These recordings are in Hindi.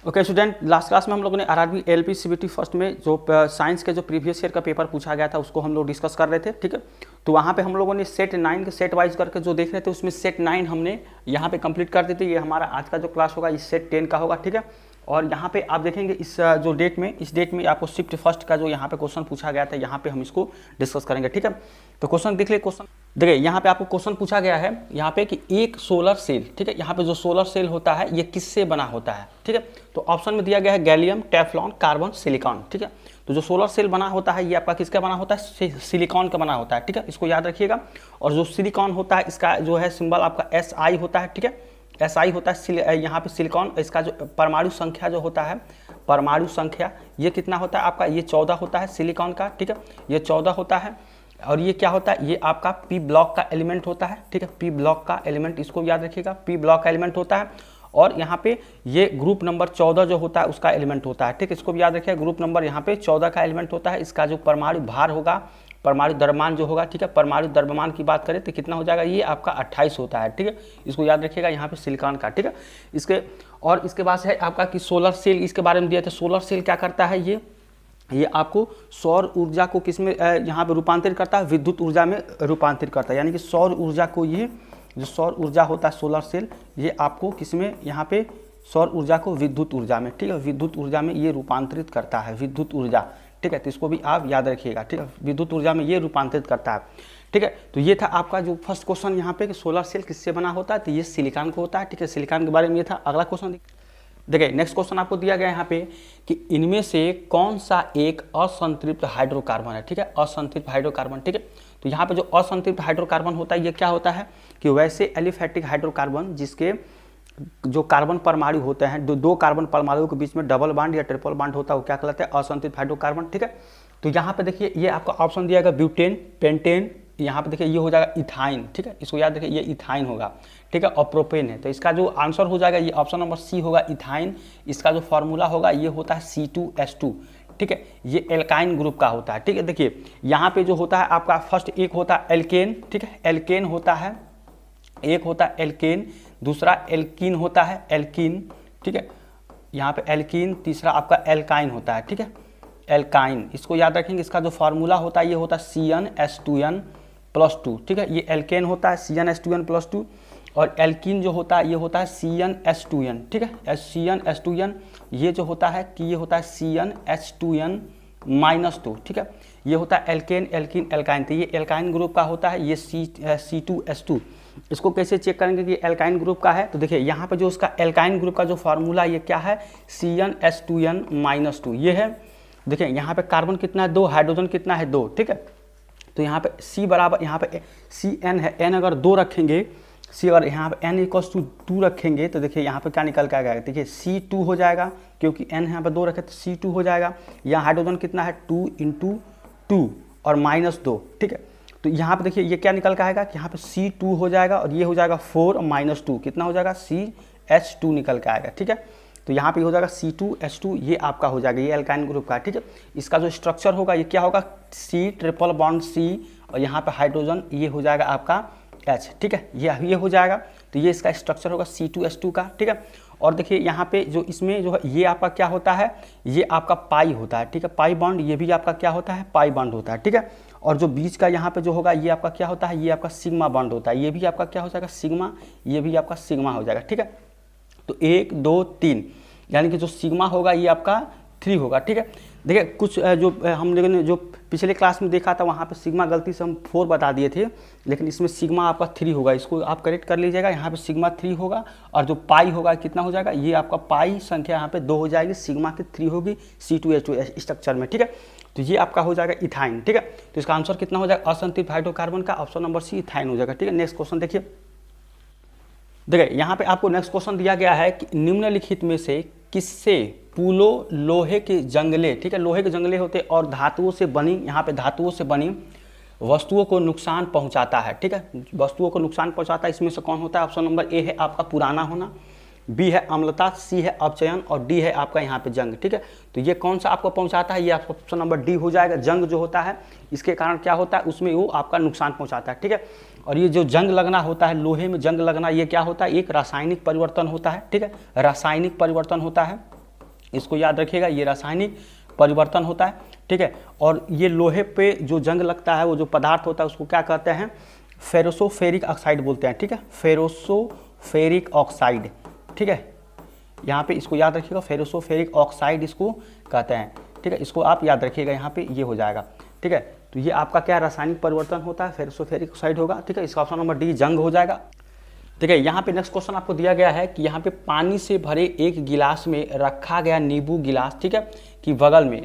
ओके स्टूडेंट, लास्ट क्लास में हम लोगों ने आरआरबी एलपी सीबीटी फर्स्ट में जो साइंस के जो प्रीवियस ईयर का पेपर पूछा गया था उसको हम लोग डिस्कस कर रहे थे। ठीक है, तो वहाँ पे हम लोगों ने सेट 9 के सेट वाइज करके जो देख रहे थे उसमें सेट 9 हमने यहाँ पे कंप्लीट कर दी थी। ये हमारा आज का जो क्लास होगा इस सेट 10 का होगा। ठीक है, और यहाँ पे आप देखेंगे इस जो डेट में, इस डेट में आपको शिफ्ट फर्स्ट का जो यहाँ पे क्वेश्चन पूछा गया था, यहाँ पे हम इसको डिस्कस करेंगे। ठीक है, तो क्वेश्चन देख ले। क्वेश्चन देखिए, यहाँ पे आपको क्वेश्चन पूछा गया है यहाँ पे कि एक सोलर सेल, ठीक है, यहाँ पे जो सोलर सेल होता है ये किससे बना होता है। ठीक है, तो ऑप्शन में दिया गया है गैलियम, टेफ्लॉन, कार्बन, सिलिकॉन। ठीक है, तो जो सोलर सेल बना होता है ये आपका किसका बना होता है, सिलिकॉन का बना होता है। ठीक है, इसको याद रखिएगा। और जो सिलिकॉन होता है इसका जो है सिंबल आपका SI होता है। ठीक है, SI होता है यहाँ पे सिलिकॉन। इसका जो परमाणु संख्या जो होता है, परमाणु संख्या ये कितना होता है आपका, ये 14 होता है सिलिकॉन का। ठीक है, ये 14 होता है। और ये क्या होता है, ये आपका P ब्लॉक का एलिमेंट होता है। ठीक है, P ब्लॉक का एलिमेंट, इसको याद रखिएगा, P ब्लॉक का एलिमेंट होता है। और यहाँ पे ये ग्रुप नंबर 14 जो होता है उसका एलिमेंट होता है। ठीक है, इसको भी याद रखिएगा, ग्रुप नंबर यहाँ पे 14 का एलिमेंट होता है। इसका जो परमाणु भार होगा, परमाणु द्रव्यमान जो होगा, ठीक है, परमाणु द्रव्यमान की बात करें तो कितना हो जाएगा, ये आपका 28 होता है। ठीक है, इसको याद रखिएगा यहाँ पे सिलिकॉन का। ठीक है, इसके बाद है आपका कि सोलर सेल, इसके बारे में दिया था। सोलर सेल क्या करता है, ये आपको सौर ऊर्जा को किसमें यहाँ पे रूपांतरित करता है, विद्युत ऊर्जा में रूपांतरित करता है। यानी कि सौर ऊर्जा को, ये जो सौर ऊर्जा होता है सोलर सेल, ये आपको किसमें, यहाँ पे सौर ऊर्जा को विद्युत ऊर्जा में, ठीक है, विद्युत ऊर्जा में ये रूपांतरित करता है, विद्युत ऊर्जा। ठीक है, तो इसको भी आप याद रखिएगा। ठीक है, विद्युत ऊर्जा में ये रूपांतरित करता है। ठीक है, तो ये था आपका जो फर्स्ट क्वेश्चन यहाँ पे कि सोलर सेल किससे बना होता है, तो ये सिलिकॉन को होता है। ठीक है, सिलिकॉन के बारे में ये था। अगला क्वेश्चन देखिए, नेक्स्ट क्वेश्चन आपको दिया गया यहाँ पे कि इनमें से कौन सा एक असंतृप्त हाइड्रोकार्बन है। ठीक है, असंतृप्त हाइड्रोकार्बन। ठीक है, तो यहाँ पे जो असंतृप्त हाइड्रोकार्बन होता है ये क्या होता है कि वैसे एलिफैटिक हाइड्रोकार्बन जिसके जो कार्बन परमाणु होते हैं, दो कार्बन परमाणुओं के बीच में डबल बॉन्ड या ट्रिपल बॉन्ड होता है, वो क्या कहलाता है, असंतृप्त हाइड्रोकार्बन। ठीक है, तो यहाँ पे देखिए ये आपका ऑप्शन दिया गया ब्यूटेन, पेंटेन, यहाँ पे देखिए ये हो जाएगा इथाइन। ठीक है, इसको याद रखिए, ये इथाइन होगा। ठीक है, और प्रोपेन है, तो इसका जो आंसर हो जाएगा ये ऑप्शन नंबर सी होगा, इथाइन। इसका जो फॉर्मूला होगा ये होता है C2H2। ठीक है, ये एल्काइन ग्रुप का होता है। ठीक है, देखिए यहाँ पे जो होता है आपका फर्स्ट एक होता है एल्केन। ठीक है, एल्केन होता है, एक होता है एल्केन, दूसरा एल्कीन होता है, एल्कीन। ठीक है, यहाँ पे एल्कीन, तीसरा आपका एल्काइन होता है। ठीक है, एल्काइन, इसको याद रखेंगे। इसका जो फार्मूला होता है ये होता है CnH2n+2। ठीक है, ये एल्केन होता है CnH2n+2, और एल्कीन जो होता है ये होता है CnH2n। ठीक है, CnH2n ये जो होता है कि ये होता है CnH2n-2। ठीक है, ये होता है एल्केन, एल्कीन, एल्काइन। तो ये एल्काइन ग्रुप का होता है, ये C2H2। इसको कैसे चेक करेंगे कि एल्काइन ग्रुप का है, तो देखिए यहाँ पे जो उसका एल्काइन ग्रुप का जो फार्मूला ये क्या है, CnH2n-2 ये है। देखिए यहाँ पे कार्बन कितना है, 2, हाइड्रोजन कितना है, 2। ठीक है, तो यहाँ पे C बराबर, यहाँ पे Cn है, n अगर 2 रखेंगे, C अगर यहाँ पे n = 2 रखेंगे तो देखिए यहाँ पे क्या निकल के आएगा, देखिए C2 हो जाएगा, क्योंकि n यहाँ पे 2 रखे तो C2 हो जाएगा। यहाँ हाइड्रोजन कितना है, 2 × 2 और -2। ठीक है, तो यहाँ पे देखिए ये क्या निकल के आएगा कि यहाँ पे C2 हो जाएगा, और ये हो जाएगा 4 और -2 कितना हो जाएगा, CH2 निकल के आएगा। ठीक है, तो यहाँ पे हो जाएगा C2H2, ये आपका हो जाएगा, ये एल्काइन ग्रुप का। ठीक है, इसका जो स्ट्रक्चर होगा ये क्या होगा, C ट्रिपल बॉन्ड C, और यहाँ पे हाइड्रोजन ये हो जाएगा आपका H। ठीक है, ये हो जाएगा, तो ये इसका स्ट्रक्चर होगा C2H2 का। ठीक है, और देखिए यहाँ पे जो इसमें जो है ये आपका क्या होता है, ये आपका पाई होता है। ठीक है, पाई बॉन्ड, ये भी आपका क्या होता है, पाई बॉन्ड होता है। ठीक है, और जो बीच का यहाँ पे जो होगा ये आपका क्या होता है, ये आपका सिग्मा बॉन्ड होता है। ये भी आपका क्या हो जाएगा, सिग्मा, ये भी आपका सिग्मा हो जाएगा। ठीक है, तो 1 2 3 यानी कि जो सिग्मा होगा ये आपका 3 होगा। ठीक है, देखिए कुछ जो हम लोगों ने जो पिछले क्लास में देखा था वहाँ पे सिग्मा गलती से हम 4 बता दिए थे, लेकिन इसमें सिग्मा आपका 3 होगा, इसको आप करेक्ट कर लीजिएगा। यहाँ पे सिग्मा 3 होगा, और जो पाई होगा कितना हो जाएगा, ये आपका पाई संख्या यहाँ पे 2 हो जाएगी, सिग्मा की 3 होगी C2H2 स्ट्रक्चर में। ठीक है, तो ये आपका हो जाएगा इथाइन। ठीक है, तो इसका आंसर कितना हो जाएगा, असंतृप्त हाइड्रोकार्बन का ऑप्शन नंबर C इथाइन हो जाएगा। ठीक है, नेक्स्ट क्वेश्चन देखिए, यहाँ पे आपको नेक्स्ट क्वेश्चन दिया गया है कि निम्नलिखित में से किससे पूलो लोहे के जंगले, ठीक है, लोहे के जंगले होते और धातुओं से बनी, यहाँ पे धातुओं से बनी वस्तुओं को नुकसान पहुंचाता है। ठीक है, वस्तुओं को नुकसान पहुंचाता है, इसमें से कौन होता है, ऑप्शन नंबर A है आपका पुराना होना, B है अम्लता, C है अपचयन, और D है आपका यहाँ पे जंग। ठीक है, तो ये कौन सा आपको पहुंचाता है, ये आपका ऑप्शन नंबर D हो जाएगा। जंग जो होता है इसके कारण क्या होता है, उसमें वो आपका नुकसान पहुंचाता है। ठीक है, और ये जो जंग लगना होता है, लोहे में जंग लगना, ये क्या होता है, एक रासायनिक परिवर्तन होता है। ठीक है, रासायनिक परिवर्तन होता है। इसको याद रखिएगा, ये रासायनिक परिवर्तन होता है, ठीक है। और ये लोहे पे जो जंग लगता है, वो जो पदार्थ होता है उसको क्या कहते हैं, फेरोसोफेरिक ऑक्साइड बोलते हैं, ठीक है, फेरोसोफेरिक ऑक्साइड, ठीक है। यहाँ पे इसको याद रखिएगा, फेरोसोफेरिक ऑक्साइड इसको कहते हैं, ठीक है। इसको आप याद रखिएगा, यहाँ पे ये हो जाएगा, ठीक है। तो ये आपका क्या रासायनिक परिवर्तन होता है, फेरोसोफेरिक ऑक्साइड होगा, ठीक है। इसका ऑप्शन नंबर डी जंग हो जाएगा, ठीक है। यहाँ पे नेक्स्ट क्वेश्चन आपको दिया गया है कि यहाँ पे पानी से भरे एक गिलास में रखा गया नींबू गिलास, ठीक है, कि बगल में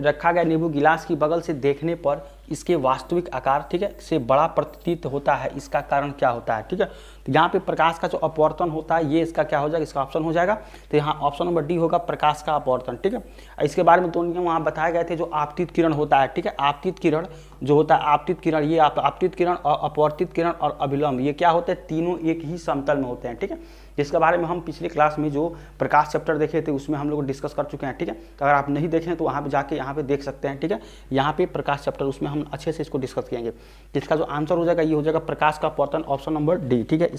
रखा गया नींबू गिलास की बगल से देखने पर इसके वास्तविक आकार, ठीक है, से बड़ा प्रतीत होता है, इसका कारण क्या होता है, ठीक है। तो यहाँ पे प्रकाश का जो अपवर्तन होता है, ये इसका क्या हो जाएगा, इसका ऑप्शन हो जाएगा। तो यहाँ ऑप्शन नंबर डी होगा, प्रकाश का अपवर्तन, ठीक है। इसके बारे में दोनों वहाँ बताए गए थे, जो आपतित किरण होता है, ठीक है, आपतित किरण जो होता है, आपतित किरण, ये आपतित किरण और अपवर्तित किरण और अभिलंब, ये क्या होते हैं, तीनों एक ही समतल में होते हैं, ठीक है। जिसके बारे में हम पिछले क्लास में जो प्रकाश चैप्टर देखे थे उसमें हम लोग डिस्कस कर चुके हैं, ठीक है। तो अगर आप नहीं देखें तो वहाँ पे जाके यहाँ पे देख सकते हैं, ठीक है। यहाँ पे प्रकाश चैप्टर, उसमें हम अच्छे से इसको डिस्कस करेंगे। इसका जो आंसर हो जाएगा, ये हो जाएगा प्रकाश का अपवर्तन, ऑप्शन नंबर डी, ठीक है।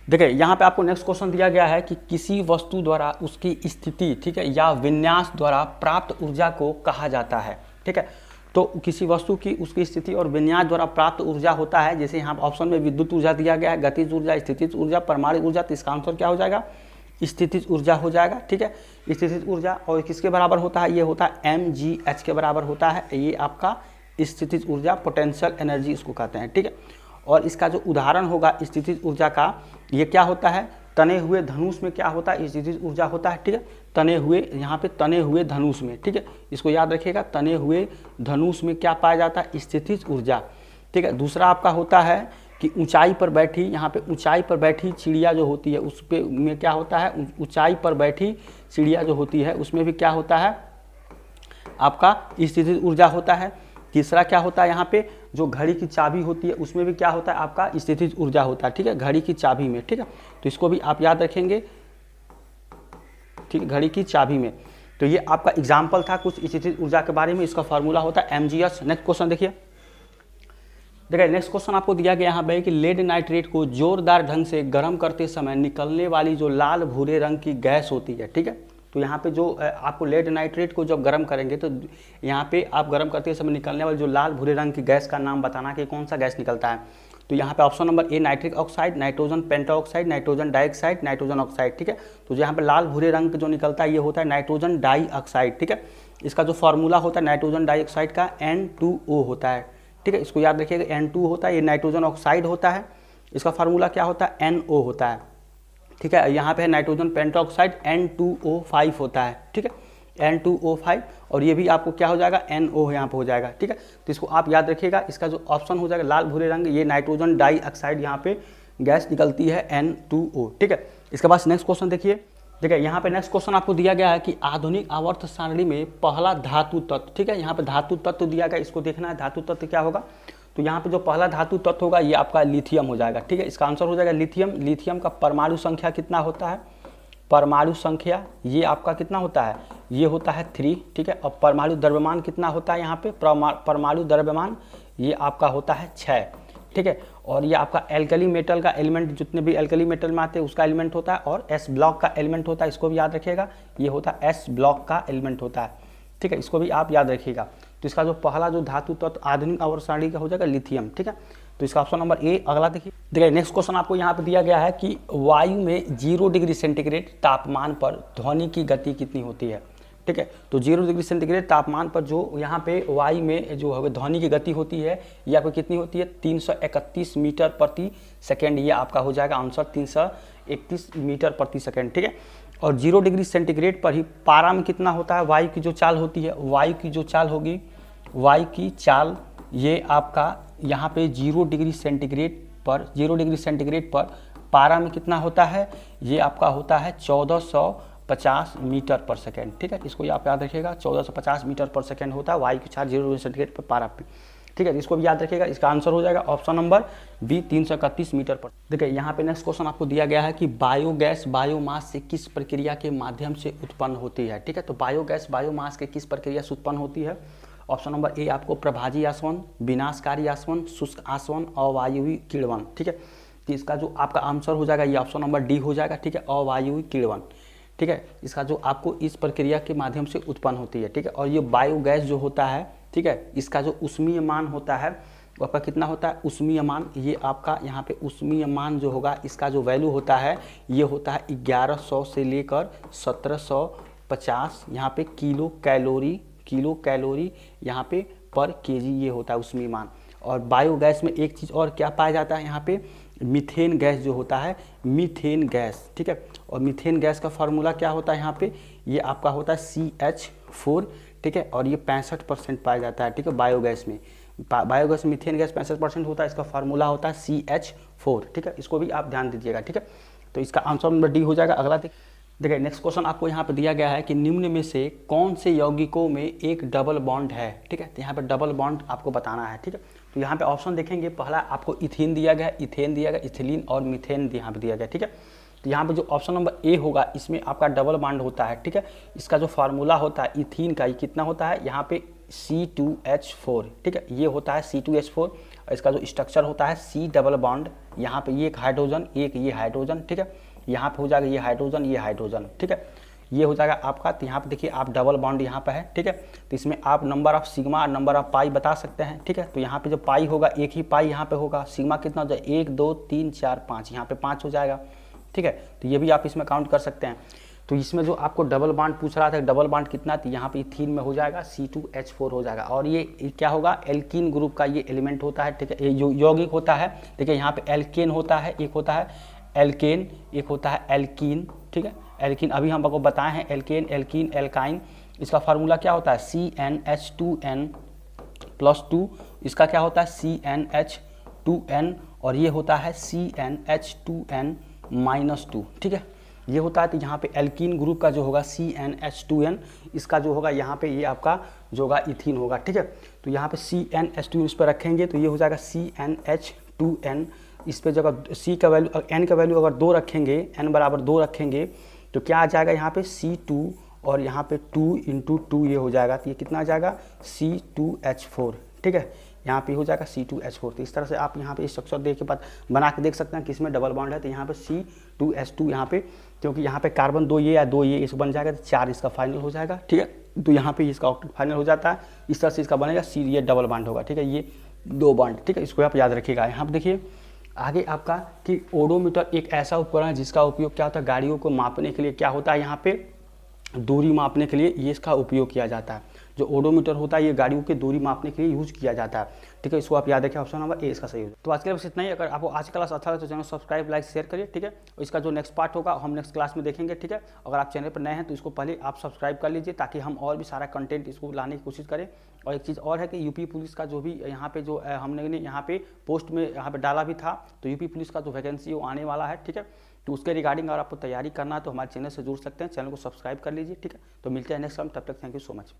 देखिए यहाँ पे आपको नेक्स्ट क्वेश्चन दिया गया है कि किसी वस्तु द्वारा उसकी स्थिति, ठीक है, या विन्यास द्वारा प्राप्त ऊर्जा को कहा जाता है, ठीक है। तो किसी वस्तु की उसकी स्थिति और विन्यास द्वारा प्राप्त ऊर्जा होता है, जैसे यहाँ ऑप्शन में विद्युत ऊर्जा दिया गया है, गतिज ऊर्जा, स्थितिज ऊर्जा, परमाणु ऊर्जा, तो इसका आंसर क्या हो जाएगा, स्थितिज ऊर्जा हो जाएगा, ठीक है। स्थितिज ऊर्जा और किसके बराबर होता है, ये होता है mgh के बराबर होता है, ये आपका स्थितिज ऊर्जा, पोटेंशियल एनर्जी इसको कहते हैं, ठीक है। और इसका जो उदाहरण होगा स्थितिज ऊर्जा का, ये क्या होता है, तने हुए धनुष में क्या होता है, स्थितिज ऊर्जा होता है, ठीक है। तने हुए, यहाँ पे तने हुए धनुष में, ठीक है, इसको याद रखिएगा, तने हुए धनुष में क्या पाया जाता है, स्थितिज ऊर्जा, ठीक है। दूसरा आपका होता है कि ऊंचाई पर बैठी, यहाँ पे ऊंचाई पर बैठी चिड़िया जो होती है उस पे में क्या होता है, ऊंचाई पर बैठी चिड़िया जो होती है उसमें भी क्या होता है, आपका स्थितिज ऊर्जा होता है। तीसरा क्या होता है, यहाँ पे जो घड़ी की चाबी होती है उसमें भी क्या होता है, आपका स्थितिज ऊर्जा होता है, ठीक है, घड़ी की चाबी में, ठीक है। तो इसको भी आप याद रखेंगे, ठीक है, घड़ी की चाबी में। तो ये आपका एग्जाम्पल था कुछ स्थितिज ऊर्जा के बारे में, इसका फॉर्मूला होता है mgh। नेक्स्ट क्वेश्चन देखिए, नेक्स्ट क्वेश्चन आपको दिया गया यहाँ पे कि लेड नाइट्रेट को जोरदार ढंग से गर्म करते समय निकलने वाली जो लाल भूरे रंग की गैस होती है, ठीक है। तो यहाँ पे जो आपको लेड नाइट्रेट को जब गर्म करेंगे तो यहाँ पे आप गर्म करते समय निकलने वाली जो लाल भूरे रंग की गैस का नाम बताना कि कौन सा गैस निकलता है। तो यहाँ पे option number A nitric oxide, nitrogen pentoxide, nitrogen dioxide, nitrogen oxide, ठीक है। तो यहाँ पे लाल भूरे रंग जो निकलता है ये होता है नाइट्रोजन डाइऑक्साइड, ठीक है। इसका जो फॉर्मूला होता है नाइट्रोजन डाइऑक्साइड का N2O होता है, ठीक है, इसको याद रखिएगा, N2 होता है, ये नाइट्रोजन ऑक्साइड होता है, इसका फार्मूला क्या होता है, NO होता है, ठीक है। यहाँ पे है नाइट्रोजन पेंटाऑक्साइड, N2O5 होता है, ठीक है, N2O5, और ये भी आपको क्या हो जाएगा, NO यहाँ पे हो जाएगा, ठीक है। तो इसको आप याद रखिएगा, इसका जो ऑप्शन हो जाएगा लाल भूरे रंग, ये नाइट्रोजन डाइऑक्साइड यहाँ पे गैस निकलती है N2O, ठीक है। इसके बाद नेक्स्ट क्वेश्चन देखिए, यहाँ पे नेक्स्ट क्वेश्चन आपको दिया गया है कि आधुनिक आवर्त सारणी में पहला धातु तत्व, ठीक है, यहाँ पे धातु तत्व दिया गया, इसको देखना है धातु तत्व क्या होगा। तो यहाँ पे जो पहला धातु तत्व होगा ये आपका लिथियम हो जाएगा, ठीक है, इसका आंसर हो जाएगा लिथियम। लिथियम का परमाणु संख्या कितना होता है, परमाणु संख्या ये आपका कितना होता है, ये होता है 3, ठीक है। और परमाणु द्रव्यमान कितना होता है, यहाँ पे परमाणु द्रव्यमान ये आपका होता है 6, ठीक है। और ये आपका एल्कली मेटल का एलिमेंट, जितने भी एल्कली मेटल में आते हैं उसका एलिमेंट होता है, और एस ब्लॉक का एलिमेंट होता है, इसको भी याद रखिएगा, ये होता है एस ब्लॉक का एलिमेंट होता है, ठीक है, इसको भी आप याद रखिएगा। तो इसका जो पहला जो धातु तत्व आधुनिक आवर्त सारणी का हो जाएगा लिथियम, ठीक है। तो इसका ऑप्शन नंबर ए। अगला देखिए, नेक्स्ट क्वेश्चन आपको यहाँ पे दिया गया है कि वायु में 0 डिग्री सेंटीग्रेड तापमान पर ध्वनि की गति कितनी होती है, ठीक है। तो 0 डिग्री सेंटीग्रेड तापमान पर जो यहाँ पे वायु में जो ध्वनि की गति होती है ये आपको कितनी होती है, 331 मीटर प्रति सेकेंड, ये आपका हो जाएगा आंसर 331 मीटर प्रति सेकेंड, ठीक है। और 0 डिग्री सेंटीग्रेड पर ही पारा में कितना होता है, वायु की जो चाल होती है, वायु की जो चाल होगी, वायु की चाल ये आपका यहाँ पे 0 डिग्री सेंटीग्रेड पर, 0 डिग्री सेंटीग्रेड पर पारा में कितना होता है, ये आपका होता है 1450 मीटर पर सेकेंड, ठीक है। इसको आप याद रखिएगा, 1450 मीटर पर सेकेंड होता है वायु की चाल 0 डिग्री सेंटीग्रेड पर पारा पे, ठीक है। इसको भी याद रखिएगा, इसका आंसर हो जाएगा ऑप्शन नंबर बी 331 मीटर पर। देखिए यहाँ पे नेक्स्ट क्वेश्चन आपको दिया गया है कि बायोगैस बायोमास से किस प्रक्रिया के माध्यम से उत्पन्न होती है, ठीक है। तो बायोगैस बायोमास के किस प्रक्रिया से उत्पन्न होती है, ऑप्शन नंबर ए आपको प्रभाजी आसवन, विनाशकारी आसवन, शुष्क आसवन, अवायवीय किण्वन, ठीक है। तो इसका जो आपका आंसर हो जाएगा ये ऑप्शन नंबर डी हो जाएगा, ठीक है, अवायवीय किण्वन, ठीक है, इसका जो आपको इस प्रक्रिया के माध्यम से उत्पन्न होती है, ठीक है। और ये बायोगैस जो होता है, ठीक है, इसका जो ऊष्मीय मान होता है वो आपका कितना होता है, ऊष्मीय मान, ये आपका यहाँ पे ऊष्मीय मान जो होगा इसका जो वैल्यू होता है ये होता है 1100 से लेकर 1750 यहाँ पे किलो कैलोरी यहाँ पे पर केजी ये होता है ऊष्मीय मान। और बायोगैस में एक चीज़ और क्या पाया जाता है यहाँ पे, मीथेन गैस जो होता है, मीथेन गैस, ठीक है। और मीथेन गैस का फार्मूला क्या होता है यहाँ पे, ये आपका होता है CH4, ठीक है। और ये 65% पाया जाता है, ठीक है, बायोगैस में। बायोगैस मीथेन गैस 65% होता है, इसका फार्मूला होता है CH4, ठीक है। इसको भी आप ध्यान दीजिएगा, ठीक है। तो इसका आंसर नंबर डी हो जाएगा। अगला देखिए नेक्स्ट क्वेश्चन आपको यहाँ पे दिया गया है कि निम्न में से कौन से यौगिकों में एक डबल बॉन्ड है, ठीक है। तो यहाँ पे डबल बॉन्ड आपको बताना है, ठीक है। तो यहाँ पे ऑप्शन देखेंगे, पहला आपको इथीन दिया गया, इथेन दिया गया, इथिलीन और मीथेन यहाँ पे दिया गया, ठीक है। तो यहाँ पे जो ऑप्शन नंबर ए होगा इसमें आपका डबल बॉन्ड होता है, ठीक है। इसका जो फार्मूला होता है इथीन का, ये कितना होता है यहाँ पे C2H4, ठीक है, ये होता है C2H4। और इसका जो स्ट्रक्चर होता है C डबल बॉन्ड, यहाँ पे ये एक हाइड्रोजन, एक ये हाइड्रोजन, ठीक है। यहाँ पे हो जाएगा ये हाइड्रोजन, ठीक है, ये हो जाएगा आपका। तो यहाँ पे देखिए आप डबल बॉन्ड यहाँ पे है, ठीक है। तो इसमें आप नंबर ऑफ सिग्मा और नंबर ऑफ पाई बता सकते हैं, ठीक है। तो यहाँ पे जो पाई होगा एक ही पाई यहाँ पे होगा, सिग्मा कितना हो जाए 1 2 3 4 5, यहाँ पे 5 हो जाएगा, ठीक है। तो ये भी आप इसमें काउंट कर सकते हैं। तो इसमें जो आपको डबल बॉन्ड पूछ रहा था, डबल बॉन्ड कितना, तो यहाँ पे इथीन में हो जाएगा C2H4 हो जाएगा। और ये क्या होगा, एल्कीन ग्रुप का ये एलिमेंट होता है, ठीक है, ये यौगिक होता है। देखिए यहाँ पे एल्केन होता है, एक होता है एल्केन, एक होता है एल्कीन, ठीक है। एल्कीन अभी हम आपको बताए हैं, एल्केन, एल्कीन, एल्काइन। इसका फार्मूला क्या होता है CnH2n+2, इसका क्या होता है CnH2n, और ये होता है CnH2n-2, ठीक है, ये होता है। तो यहाँ पे एल्कीन ग्रुप का जो होगा CnH2n, इसका जो होगा यहाँ पे ये आपका जो होगा इथीन होगा, ठीक है। तो यहाँ पे CnH2 इस पर रखेंगे तो ये हो जाएगा CnH2n। इस पे जगह C का वैल्यू, N का वैल्यू अगर 2 रखेंगे, N बराबर 2 रखेंगे तो क्या आ जाएगा यहाँ पे C2, और यहाँ पे 2 × 2 ये हो जाएगा। तो ये कितना आ जाएगा C2H4, ठीक है, यहाँ पे हो जाएगा C2H4। तो इस तरह से आप यहाँ पे स्ट्रक्चर देख के बना के देख सकते हैं कि इसमें डबल बॉन्ड है। तो यहाँ पे C2H2 यहाँ पे, क्योंकि यहाँ पे कार्बन 2 ये या 2 ये इस बन जाएगा तो 4 इसका फाइनल हो जाएगा, ठीक है। तो यहाँ पे इसका फाइनल हो जाता है, इस तरह से इसका बनेगा C, ये डबल बॉन्ड होगा, ठीक है, ये 2 बॉन्ड, ठीक है। इसको आप याद रखिएगा। यहाँ पे देखिए आगे आपका कि ओडोमीटर एक ऐसा उपकरण है जिसका उपयोग क्या होता है, गाड़ियों को मापने के लिए क्या होता है, यहाँ पे दूरी मापने के लिए ये इसका उपयोग किया जाता है। जो ओडोमीटर होता है ये गाड़ियों की दूरी मापने के लिए यूज किया जाता है, ठीक है। इसको आप याद रखें, ऑप्शन नंबर ए इसका सही है। तो आज के लिए बस इतना ही। अगर आपको आज की क्लास अच्छा लगे तो चैनल सब्सक्राइब, लाइक, शेयर करिए, ठीक है। और इसका जो नेक्स्ट पार्ट होगा हम नेक्स्ट क्लास में देखेंगे, ठीक है। अगर आप चैनल पर नए हैं तो इसको पहले आप सब्सक्राइब कर लीजिए ताकि हम और भी सारा कंटेंट इसको लाने की कोशिश करें। और एक चीज़ और है कि यूपी पुलिस का जो भी यहाँ पे जो हमने यहाँ पे पोस्ट में यहाँ पे डाला भी था, तो यूपी पुलिस का जो वैकेंसी वो आने वाला है, ठीक है। तो उसके रिगार्डिंग अगर आपको तैयारी करना है तो हमारे चैनल से जुड़ सकते हैं, चैनल को सब्सक्राइब कर लीजिए, ठीक है। तो मिलते हैं नेक्स्ट टाइम, तब तक थैंक यू सो मच।